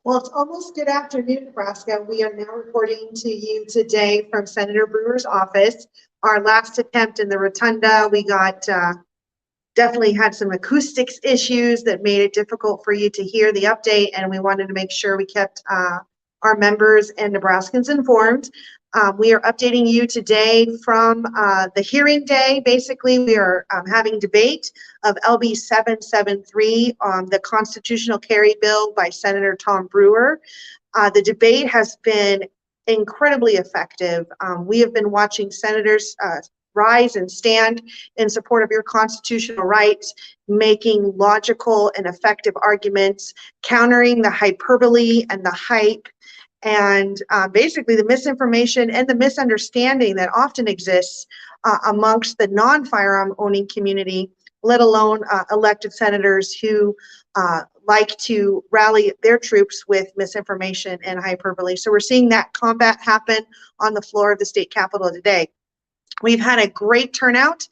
Well, it's almost good afternoon, Nebraska. We are now reporting to you today from Senator Brewer's office. Our last attempt in the rotunda, we got definitely had some acoustics issues that made it difficult for you to hear the update, and we wanted to make sure we kept our members and Nebraskans informed. We are updating you today from the hearing day. Basically, we are having debate of LB 773 on the constitutional carry bill by Senator Tom Brewer. The debate has been incredibly effective. We have been watching senators rise and stand in support of your constitutional rights, making logical and effective arguments, countering the hyperbole and the hype, and basically the misinformation and the misunderstanding that often exists amongst the non-firearm owning community, let alone elected senators who like to rally their troops with misinformation and hyperbole. So we're seeing that combat happen on the floor of the state capitol today. We've had a great turnout.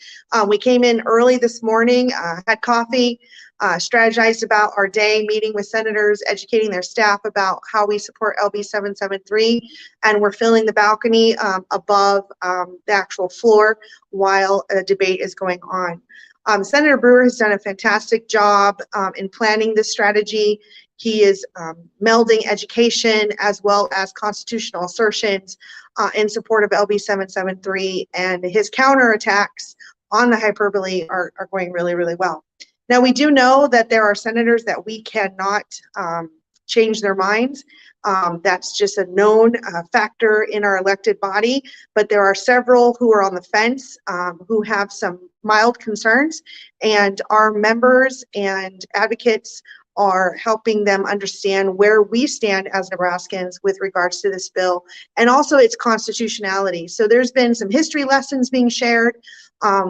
We came in early this morning, had coffee, strategized about our day, meeting with senators, educating their staff about how we support LB 773, and we're filling the balcony above the actual floor while a debate is going on. Senator Brewer has done a fantastic job in planning this strategy. He is melding education as well as constitutional assertions in support of LB 773, and his counterattacks on the hyperbole are going really, really well. Now, we do know that there are senators that we cannot change their minds. That's just a known factor in our elected body, but there are several who are on the fence who have some mild concerns, and our members and advocates are helping them understand where we stand as Nebraskans with regards to this bill and also its constitutionality. So there's been some history lessons being shared.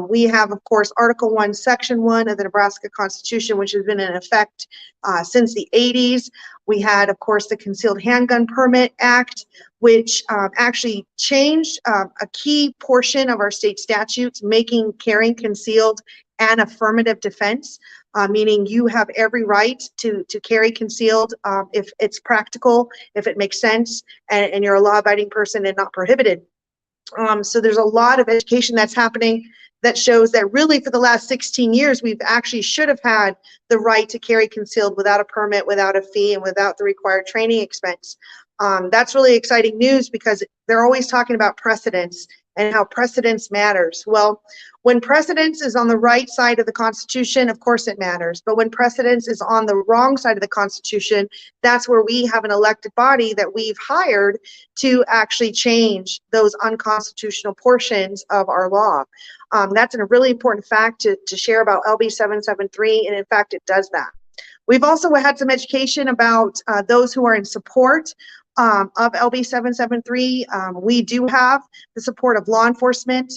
We have, of course, Article 1, Section 1 of the Nebraska Constitution, which has been in effect since the 80s. We had, of course, the Concealed Handgun Permit Act, which actually changed a key portion of our state statutes, making carrying concealed an affirmative defense, meaning you have every right to carry concealed if it's practical, if it makes sense, and you're a law-abiding person and not prohibited. So there's a lot of education that's happening that shows that really for the last 16 years, we've actually should have had the right to carry concealed without a permit, without a fee, and without the required training expense. That's really exciting news because they're always talking about precedence and how precedence matters. Well, when precedence is on the right side of the Constitution, of course it matters. But when precedence is on the wrong side of the Constitution, that's where we have an elected body that we've hired to actually change those unconstitutional portions of our law. That's a really important fact to share about LB 773, and in fact, it does that. We've also had some education about those who are in support of LB 773. We do have the support of law enforcement,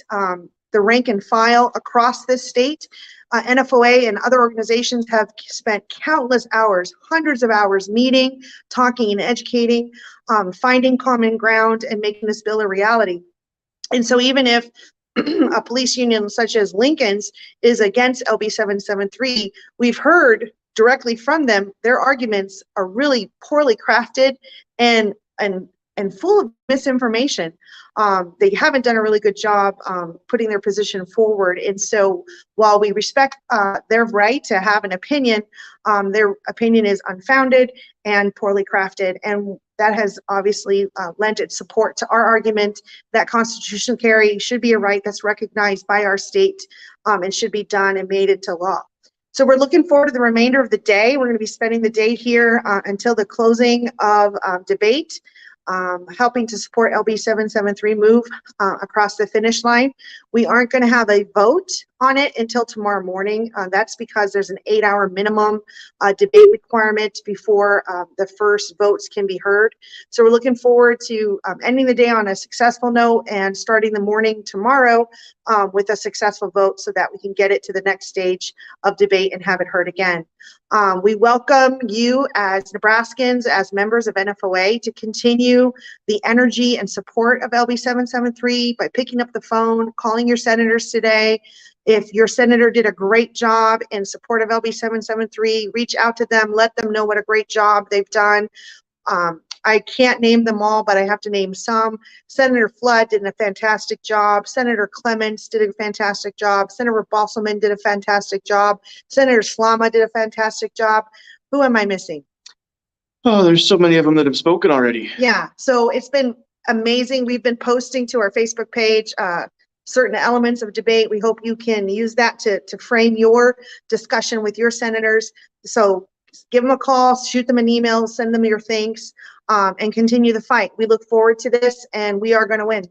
the rank and file across this state. NFOA and other organizations have spent countless hours, hundreds of hours meeting, talking and educating, finding common ground and making this bill a reality. And so even if a police union such as Lincoln's is against LB 773, we've heard directly from them, their arguments are really poorly crafted and full of misinformation. They haven't done a really good job putting their position forward. And so while we respect their right to have an opinion, their opinion is unfounded and poorly crafted. And that has obviously lent its support to our argument that constitutional carry should be a right that's recognized by our state and should be done and made into law. So we're looking forward to the remainder of the day. We're going to be spending the day here until the closing of debate, helping to support LB 773 move across the finish line. We aren't going to have a vote on it until tomorrow morning. That's because there's an 8-hour minimum debate requirement before the first votes can be heard. So we're looking forward to ending the day on a successful note and starting the morning tomorrow with a successful vote so that we can get it to the next stage of debate and have it heard again. We welcome you as Nebraskans, as members of NFOA, to continue the energy and support of LB 773 by picking up the phone, calling your senators today. If your senator did a great job in support of LB 773, reach out to them, let them know what a great job they've done. I can't name them all, but I have to name some. Senator Flood did a fantastic job. Senator Clements did a fantastic job. Senator Bosselman did a fantastic job. Senator Slama did a fantastic job. Who am I missing? Oh, there's so many of them that have spoken already. Yeah, so it's been amazing. We've been posting to our Facebook page certain elements of debate. We hope you can use that to frame your discussion with your senators. So give them a call, shoot them an email, send them your thanks, and continue the fight. We look forward to this, and we are going to win.